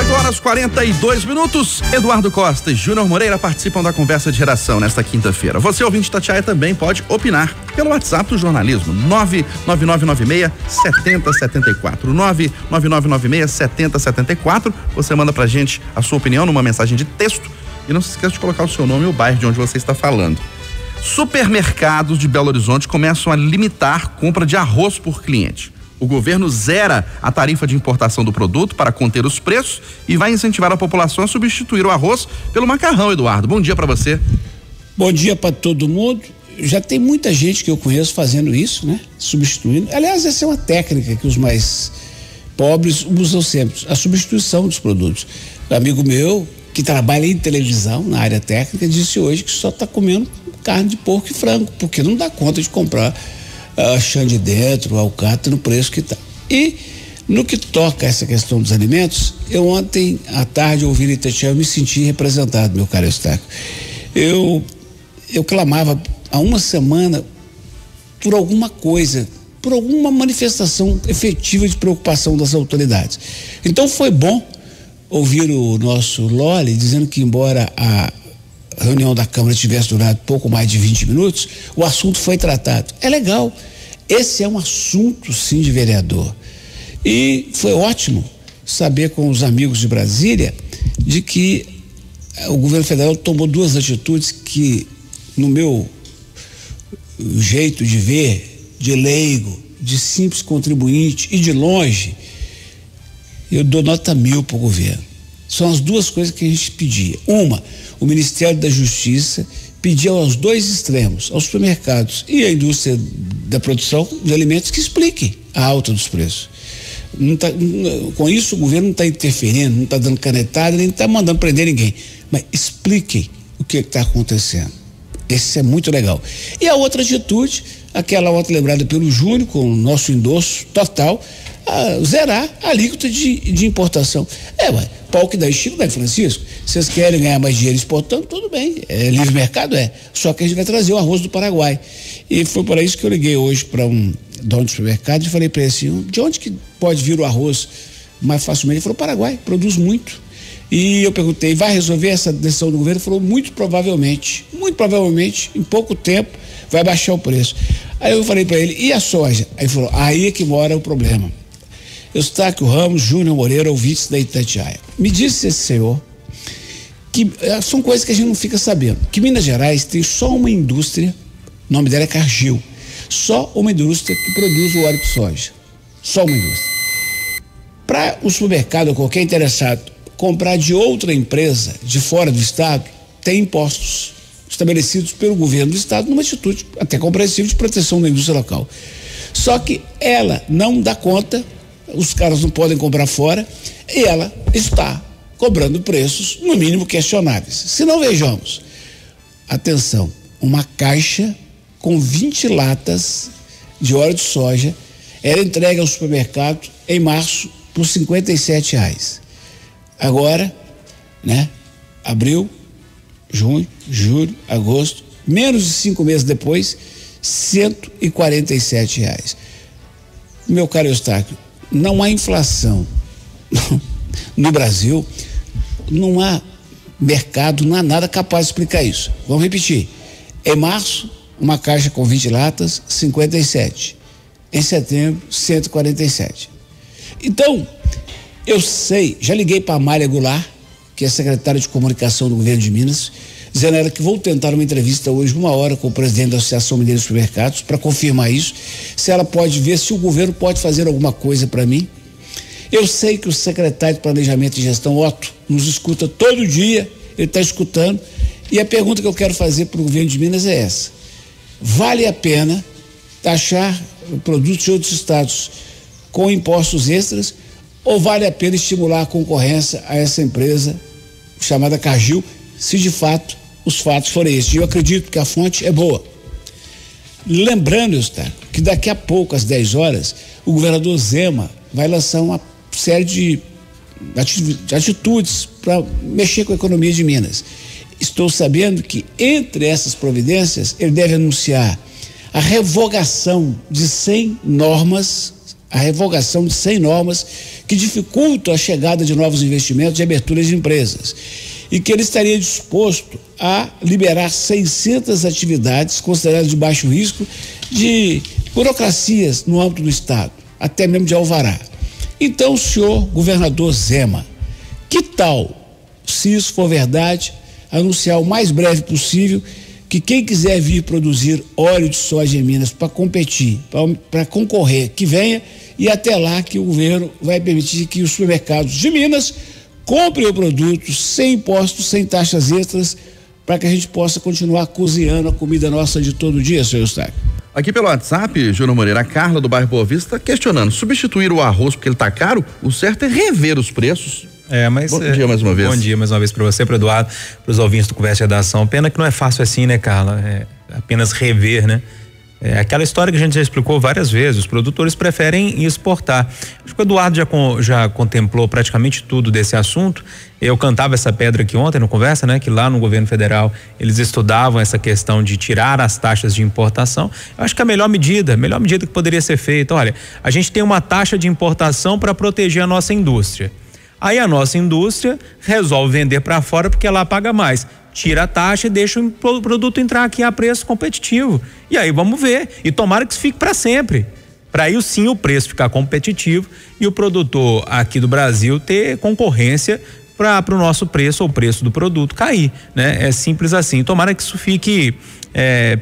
8h42. Eduardo Costa e Júnior Moreira participam da conversa de redação nesta quinta-feira. Você, ouvinte Itatiaia, também pode opinar pelo WhatsApp do jornalismo, 99996-7074. 99996-7074. Você manda pra gente a sua opinião numa mensagem de texto e não se esqueça de colocar o seu nome e o bairro de onde você está falando. Supermercados de Belo Horizonte começam a limitar compra de arroz por cliente. O governo zera a tarifa de importação do produto para conter os preços e vai incentivar a população a substituir o arroz pelo macarrão. Eduardo, bom dia para você. Bom dia para todo mundo. Já tem muita gente que eu conheço fazendo isso, né? Substituindo. Aliás, essa é uma técnica que os mais pobres usam sempre, a substituição dos produtos. Um amigo meu que trabalha em televisão na área técnica disse hoje que só está comendo carne de porco e frango, porque não dá conta de comprar a chã de dentro, o alcatra no preço que está. E no que toca a essa questão dos alimentos, eu ontem à tarde ouvi em Itatiaia, eu me senti representado, meu caro Eustáquio. Eu clamava há uma semana por alguma coisa, por alguma manifestação efetiva de preocupação das autoridades. Então foi bom ouvir o nosso Loli dizendo que, embora a reunião da Câmara tivesse durado pouco mais de 20 minutos, o assunto foi tratado. É legal. Esse é um assunto, sim, de vereador. E foi ótimo saber com os amigos de Brasília de que o governo federal tomou duas atitudes que, no meu jeito de ver, de leigo, de simples contribuinte e de longe, eu dou nota 1000 para o governo. São as duas coisas que a gente pedia. Uma, o Ministério da Justiça pedia aos dois extremos, aos supermercados e à indústria da produção de alimentos, que expliquem a alta dos preços. Com isso o governo não está interferindo, não está dando canetada, nem está mandando prender ninguém, mas expliquem o que está acontecendo. Esse é muito legal. E a outra atitude, aquela outra lembrada pelo Júnior, com o nosso endosso total, zerar a alíquota de importação. Pau que dá Chico, dá Francisco. Vocês querem ganhar mais dinheiro exportando, tudo bem, é livre mercado, só que a gente vai trazer o arroz do Paraguai. E foi para isso que eu liguei hoje para um dono de supermercado e falei para ele assim, de onde que pode vir o arroz mais facilmente? Ele falou, Paraguai, produz muito. E eu perguntei, vai resolver essa decisão do governo? Ele falou, muito provavelmente, em pouco tempo vai baixar o preço. Aí eu falei para ele, e a soja? Aí ele falou, aí é que mora o problema. Eustáquio Ramos, Júnior Moreira, ouvintes da Itatiaia. Me disse esse senhor que são coisas que a gente não fica sabendo, que Minas Gerais tem só uma indústria, o nome dela é Cargill, só uma indústria que produz o óleo de soja. Só uma indústria. Para o supermercado ou qualquer interessado comprar de outra empresa de fora do estado, tem impostos estabelecidos pelo governo do estado numa atitude até compreensível de proteção da indústria local. Só que ela não dá conta, os caras não podem comprar fora e ela está cobrando preços no mínimo questionáveis. Se não, vejamos, atenção, uma caixa com 20 latas de óleo de soja era entregue ao supermercado em março por R$57. Agora, né? Abril, junho, julho, agosto, menos de 5 meses depois, R$147. Meu caro Eustáquio, não há inflação no Brasil, não há mercado, não há nada capaz de explicar isso. Vamos repetir. Em março, uma caixa com 20 latas, 57. Em setembro, 147. Então, eu sei, já liguei para a Amália Goulart, que é secretária de comunicação do governo de Minas, dizendo a ela que vou tentar uma entrevista hoje, 1 hora, com o presidente da Associação Mineira de Supermercados, para confirmar isso, se ela pode ver se o governo pode fazer alguma coisa para mim. Eu sei que o secretário de Planejamento e Gestão, Otto, nos escuta todo dia, ele está escutando, e a pergunta que eu quero fazer para o governo de Minas é essa: vale a pena taxar produtos de outros estados com impostos extras, ou vale a pena estimular a concorrência a essa empresa chamada Cargill, se de fato os fatos forem esses? Eu acredito que a fonte é boa. Lembrando, Eustáquio, que daqui a pouco, às 10 horas, o governador Zema vai lançar uma série de atitudes para mexer com a economia de Minas. Estou sabendo que, entre essas providências, ele deve anunciar a revogação de 100 normas a revogação de 100 normas que dificultam a chegada de novos investimentos e aberturas de empresas, e que ele estaria disposto a liberar 600 atividades consideradas de baixo risco de burocracias no âmbito do Estado, até mesmo de alvará. Então, senhor governador Zema, que tal, se isso for verdade, anunciar o mais breve possível que quem quiser vir produzir óleo de soja em Minas para competir, para concorrer, que venha, e até lá que o governo vai permitir que os supermercados de Minas comprem o produto sem impostos, sem taxas extras, para que a gente possa continuar cozinhando a comida nossa de todo dia, senhor Eustáquio. Aqui pelo WhatsApp, Júnior Moreira, a Carla do bairro Boa Vista questionando, substituir o arroz porque ele tá caro, o certo é rever os preços. Bom dia mais uma vez. Bom dia mais uma vez para você, para o Eduardo, para os ouvintes do Conversa de Redação. Pena que não é fácil assim, né, Carla? É apenas rever, né? É aquela história que a gente já explicou várias vezes, os produtores preferem exportar. Acho que o Eduardo já contemplou praticamente tudo desse assunto. Eu cantava essa pedra aqui ontem no Conversa, né? Que lá no governo federal eles estudavam essa questão de tirar as taxas de importação. Eu acho que a melhor medida que poderia ser feita, olha, a gente tem uma taxa de importação para proteger a nossa indústria. Aí a nossa indústria resolve vender para fora porque ela paga mais. Tira a taxa e deixa o produto entrar aqui a preço competitivo. E aí vamos ver. E tomara que isso fique para sempre. Para aí sim o preço ficar competitivo e o produtor aqui do Brasil ter concorrência para o nosso preço ou o preço do produto cair, né? É simples assim. Tomara que isso fique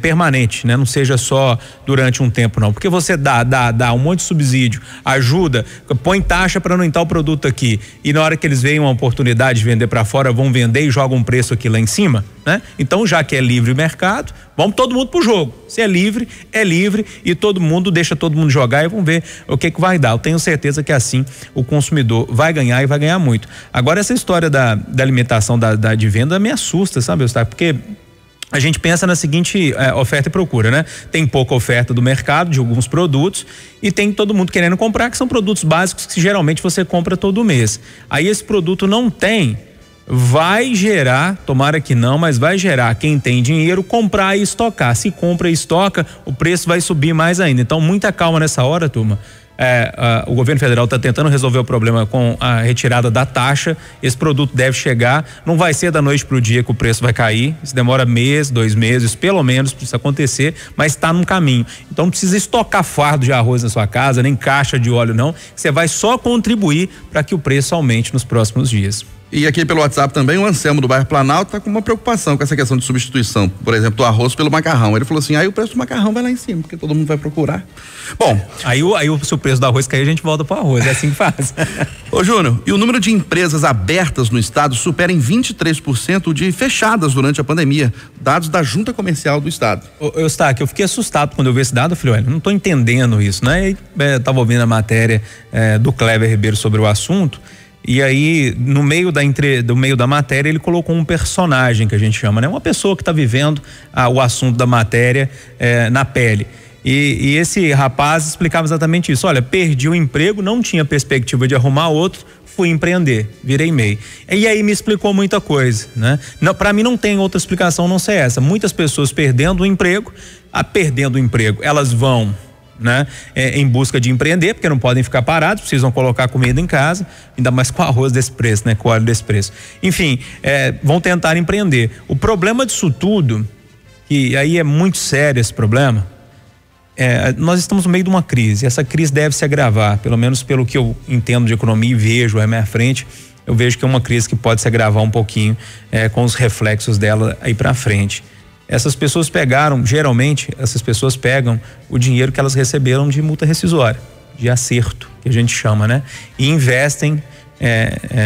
permanente, né? Não seja só durante um tempo não, porque você dá um monte de subsídio, ajuda, põe taxa para não entrar o produto aqui e na hora que eles veem uma oportunidade de vender para fora, vão vender e jogam um preço aqui lá em cima, né? Então, já que é livre o mercado, vamos todo mundo pro jogo. Se é livre e todo mundo deixa todo mundo jogar e vamos ver o que vai dar. Eu tenho certeza que assim o consumidor vai ganhar e vai ganhar muito. Agora, essa história da alimentação de venda me assusta, sabe, Eustáquio? Porque a gente pensa na seguinte oferta e procura, né? Tem pouca oferta do mercado de alguns produtos e tem todo mundo querendo comprar, que são produtos básicos que geralmente você compra todo mês. Aí esse produto não tem, vai gerar, tomara que não, mas vai gerar quem tem dinheiro comprar e estocar. Se compra e estoca, o preço vai subir mais ainda. Então, muita calma nessa hora, turma. O governo federal está tentando resolver o problema com a retirada da taxa. Esse produto deve chegar, não vai ser da noite para o dia que o preço vai cair, isso demora mês, 2 meses, pelo menos para isso acontecer, mas está num caminho. Então não precisa estocar fardo de arroz na sua casa, nem caixa de óleo não, você vai só contribuir para que o preço aumente nos próximos dias. E aqui pelo WhatsApp também, o Anselmo do bairro Planalto está com uma preocupação com essa questão de substituição, por exemplo, do arroz pelo macarrão. Ele falou assim, aí o preço do macarrão vai lá em cima, porque todo mundo vai procurar. Bom. Aí se o preço do arroz cair, a gente volta pro arroz, é assim que faz. Ô Júnior, e o número de empresas abertas no estado supera em 23% de fechadas durante a pandemia, dados da Junta Comercial do Estado. Eustáquio, eu fiquei assustado quando eu vi esse dado, eu falei, olha, não estou entendendo isso, né? Estava ouvindo a matéria do Cleber Ribeiro sobre o assunto. E aí, no meio da matéria, ele colocou um personagem que a gente chama, né? Uma pessoa que está vivendo o assunto da matéria na pele. E esse rapaz explicava exatamente isso. Olha, perdi o emprego, não tinha perspectiva de arrumar outro, fui empreender, virei MEI. E aí me explicou muita coisa, né? Para mim não tem outra explicação não ser essa. Muitas pessoas perdendo o emprego, elas vão, né? Em busca de empreender, porque não podem ficar parados, precisam colocar comida em casa, ainda mais com arroz desse preço, né? Com óleo desse preço. Enfim, vão tentar empreender. O problema disso tudo, e aí é muito sério esse problema, nós estamos no meio de uma crise. Essa crise deve se agravar, pelo menos pelo que eu entendo de economia e vejo à minha frente, eu vejo que é uma crise que pode se agravar um pouquinho com os reflexos dela aí pra frente. Essas pessoas geralmente essas pessoas pegam o dinheiro que elas receberam de multa rescisória, de acerto, que a gente chama, né? E investem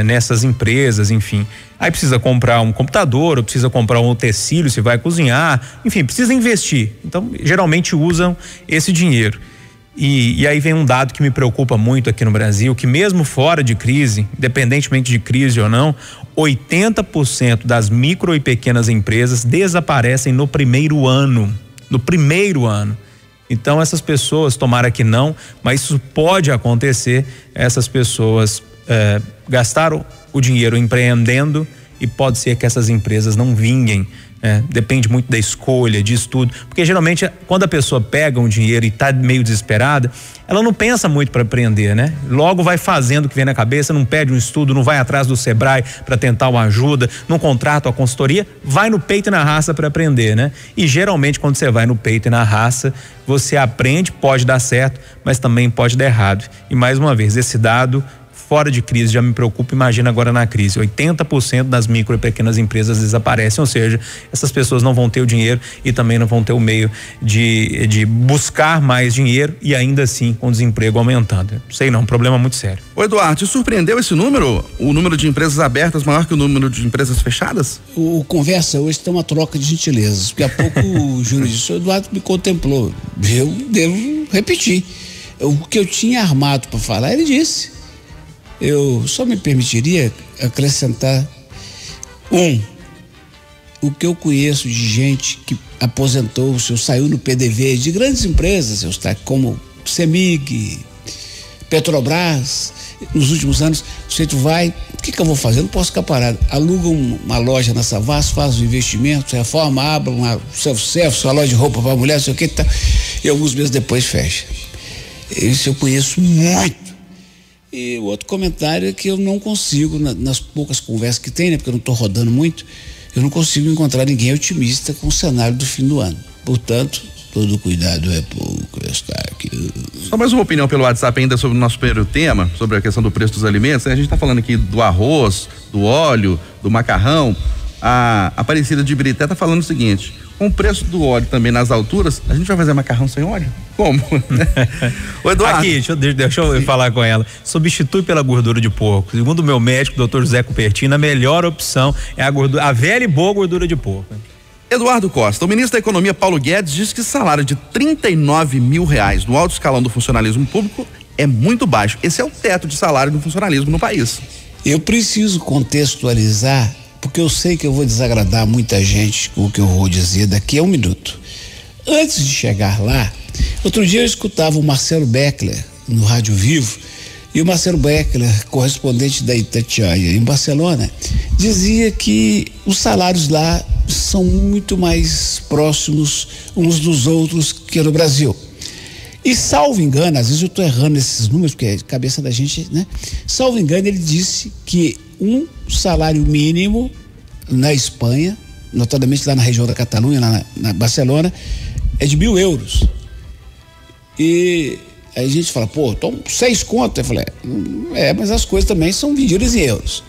nessas empresas, enfim. Aí precisa comprar um computador, ou precisa comprar um utensílio se vai cozinhar, enfim, precisa investir. Então, geralmente usam esse dinheiro. E aí vem um dado que me preocupa muito aqui no Brasil, que mesmo fora de crise, independentemente de crise ou não, 80% das micro e pequenas empresas desaparecem no primeiro ano. Então essas pessoas, tomara que não, mas isso pode acontecer, essas pessoas gastaram o dinheiro empreendendo e pode ser que essas empresas não vinguem. Depende muito da escolha, de estudo, porque geralmente quando a pessoa pega um dinheiro e está meio desesperada, ela não pensa muito para aprender, né? Logo vai fazendo o que vem na cabeça, não pede um estudo, não vai atrás do Sebrae para tentar uma ajuda, não contrata a consultoria, vai no peito e na raça para aprender, né? E geralmente quando você vai no peito e na raça, você aprende, pode dar certo, mas também pode dar errado. E mais uma vez, esse dado fora de crise já me preocupa, imagina agora na crise, 80% das micro e pequenas empresas desaparecem, ou seja, essas pessoas não vão ter o dinheiro e também não vão ter o meio de buscar mais dinheiro e ainda assim com o desemprego aumentando. Sei não, um problema muito sério. Ô Eduardo, te surpreendeu esse número? O número de empresas abertas maior que o número de empresas fechadas? O Conversa hoje tem uma troca de gentilezas, porque há pouco o Júnior disse, o Eduardo me contemplou, eu devo repetir, o que eu tinha armado para falar, ele disse. Eu só me permitiria acrescentar o que eu conheço de gente que aposentou-se, saiu no PDV de grandes empresas, como CEMIG, Petrobras. Nos últimos anos, o sujeito vai, o que eu vou fazer? Eu não posso ficar parado. Aluga uma loja na Savassi, faz um investimento, reforma, abre uma self-service, uma loja de roupa para mulher, não sei o que, tá, e alguns meses depois fecha. Isso eu conheço muito. E o outro comentário é que eu não consigo, nas poucas conversas que tem, né, porque eu não estou rodando muito, eu não consigo encontrar ninguém otimista com o cenário do fim do ano. Portanto, todo cuidado é pouco, está aqui. Só mais uma opinião pelo WhatsApp ainda sobre o nosso primeiro tema, sobre a questão do preço dos alimentos. A gente está falando aqui do arroz, do óleo, do macarrão. A Aparecida de Ibirité está falando o seguinte: com o preço do óleo também nas alturas, a gente vai fazer macarrão sem óleo? Como? Ô Eduardo. Aqui, deixa eu falar com ela. Substitui pela gordura de porco. Segundo o meu médico, doutor José Cupertino, a melhor opção é a velha e boa gordura de porco. Eduardo Costa, o ministro da Economia Paulo Guedes diz que salário de R$39 mil no alto escalão do funcionalismo público é muito baixo. Esse é o teto de salário do funcionalismo no país. Eu preciso contextualizar, porque eu sei que eu vou desagradar muita gente com o que eu vou dizer daqui a um minuto. Antes de chegar lá, outro dia eu escutava o Marcelo Beckler no Rádio Vivo, e o Marcelo Beckler, correspondente da Itatiaia em Barcelona, dizia que os salários lá são muito mais próximos uns dos outros que no Brasil. E salvo engano, às vezes eu estou errando nesses números, porque é cabeça da gente, né? Salvo engano, ele disse que um salário mínimo na Espanha, notadamente lá na região da Catalunha, lá na Barcelona, é de 1.000 euros. E aí a gente fala, pô, então 6 conto. Eu falei, mas as coisas também são vendidas em euros.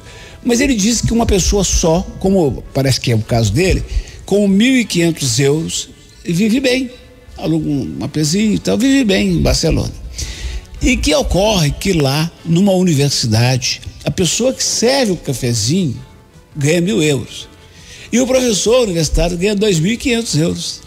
Mas ele disse que uma pessoa só, como parece que é o caso dele, com 1.500 euros, vive bem. Aluga uma pezinha e tal, vive bem em Barcelona. E que ocorre que lá, numa universidade, a pessoa que serve o cafezinho ganha 1.000 euros. E o professor universitário ganha 2.500 euros.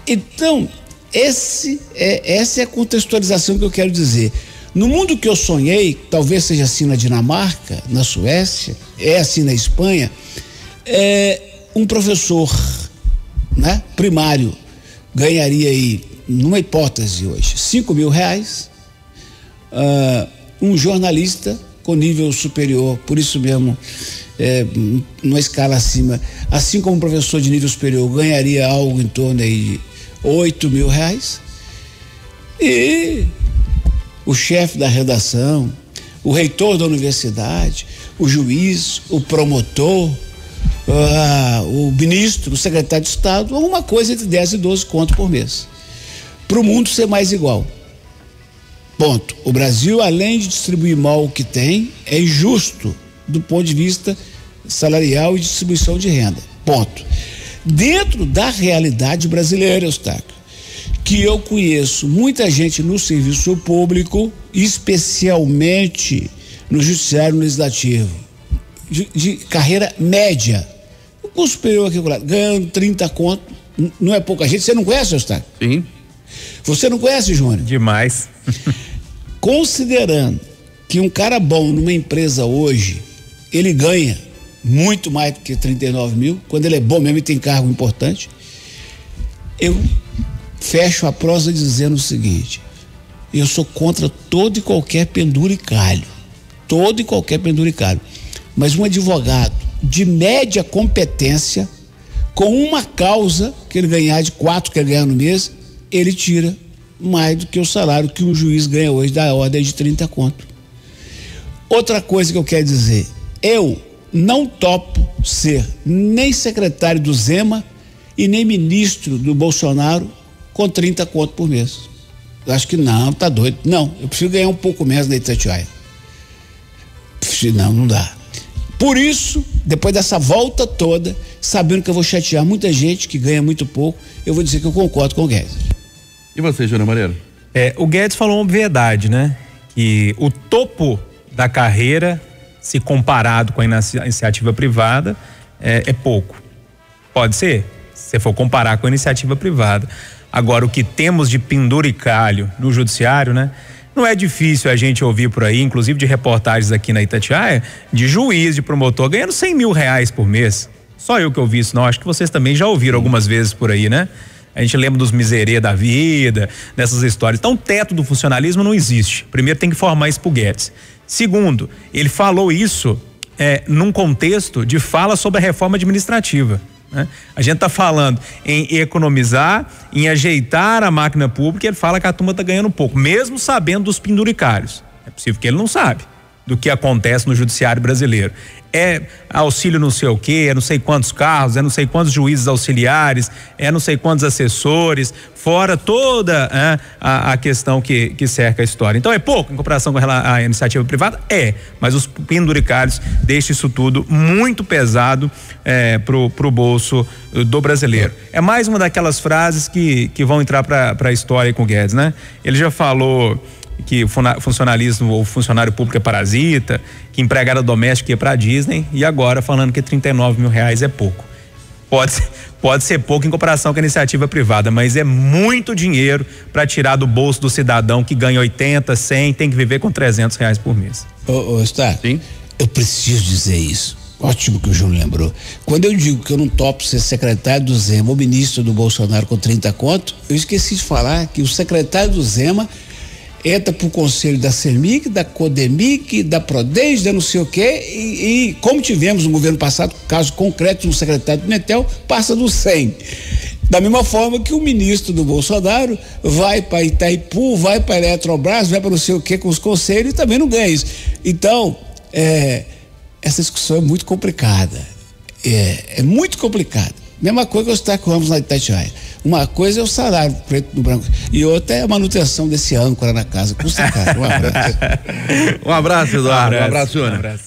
Então, essa é a contextualização que eu quero dizer. No mundo que eu sonhei, talvez seja assim na Dinamarca, na Suécia, é assim na Espanha, um professor, né, primário ganharia aí, numa hipótese hoje, R$5.000, um jornalista com nível superior, por isso mesmo, numa escala acima, assim como um professor de nível superior ganharia algo em torno aí de R$8.000, e o chefe da redação, o reitor da universidade, o juiz, o promotor, o ministro, o secretário de Estado, alguma coisa entre 10 e 12 contos por mês. Para o mundo ser mais igual. Ponto. O Brasil, além de distribuir mal o que tem, é injusto do ponto de vista salarial e distribuição de renda. Ponto. Dentro da realidade brasileira, Eustáquio, que eu conheço muita gente no serviço público, especialmente no judiciário legislativo, de carreira média, o curso superior aqui, ganhando 30 conto, não é pouca gente. Você não conhece, Eustáquio? Sim. Você não conhece, Júnior? Demais. Considerando que um cara bom numa empresa hoje, ele ganha muito mais do que 39 mil, quando ele é bom mesmo e tem cargo importante, eu fecho a prosa dizendo o seguinte: eu sou contra todo e qualquer penduricalho, mas um advogado de média competência, com uma causa que ele ganhar de 4 que ele ganha no mês, ele tira mais do que o salário que um juiz ganha hoje, da ordem de 30 conto. Outra coisa que eu quero dizer, eu não topo ser nem secretário do Zema e nem ministro do Bolsonaro com 30 conto por mês. Eu acho que não, tá doido. Não, eu prefiro ganhar um pouco menos na Itatiaia. Não dá. Por isso, depois dessa volta toda, sabendo que eu vou chatear muita gente que ganha muito pouco, eu vou dizer que eu concordo com o Guedes. E você, Júnior Moreira? O Guedes falou uma verdade, né? Que o topo da carreira, se comparado com a iniciativa privada, é pouco. Pode ser, se você for comparar com a iniciativa privada. Agora, o que temos de penduricalho no judiciário, né? Não é difícil a gente ouvir por aí, inclusive de reportagens aqui na Itatiaia, de juiz, de promotor, ganhando R$100 mil por mês. Só eu que ouvi isso, não. Acho que vocês também já ouviram algumas vezes por aí, né? A gente lembra dos miserê da vida, dessas histórias. Então, o teto do funcionalismo não existe. Primeiro, tem que formar isso pro Guedes. Segundo, ele falou isso num contexto de fala sobre a reforma administrativa. Né? A gente está falando em economizar, em ajeitar a máquina pública, e ele fala que a turma está ganhando pouco, mesmo sabendo dos penduricários. É possível que ele não sabe do que acontece no judiciário brasileiro. É auxílio não sei o quê, é não sei quantos carros, é não sei quantos juízes auxiliares, é não sei quantos assessores, fora toda a questão que cerca a história. Então é pouco em comparação com a iniciativa privada? Mas os penduricários deixam isso tudo muito pesado pro bolso do brasileiro. É mais uma daquelas frases que vão entrar para a história com o Guedes, né? Ele já falou que funcionalismo ou funcionário público é parasita, que empregada doméstica ia pra Disney, e agora falando que R$39 mil é pouco. Pode ser pouco em comparação com a iniciativa privada, mas é muito dinheiro para tirar do bolso do cidadão que ganha 80, 100, tem que viver com R$300 por mês. Star, sim? Eu preciso dizer isso. Ótimo que o Júnior lembrou. Quando eu digo que eu não topo ser secretário do Zema ou ministro do Bolsonaro com 30 conto, eu esqueci de falar que o secretário do Zema entra pro conselho da CEMIC, da CODEMIC, da PRODES, da não sei o quê, e como tivemos no governo passado, caso concreto no secretário Pimentel, passa dos 100. Da mesma forma que o ministro do Bolsonaro vai para Itaipu, vai para Eletrobras, vai para não sei o quê com os conselhos e também não ganha isso. Então, essa discussão é muito complicada. É muito complicada. Mesma coisa que eu estou com Ramos na Itatiaia. Uma coisa é o salário preto no branco e outra é a manutenção desse âncora na casa. Custa caro. Um abraço. Um abraço, Eduardo. Um abraço, Júnior.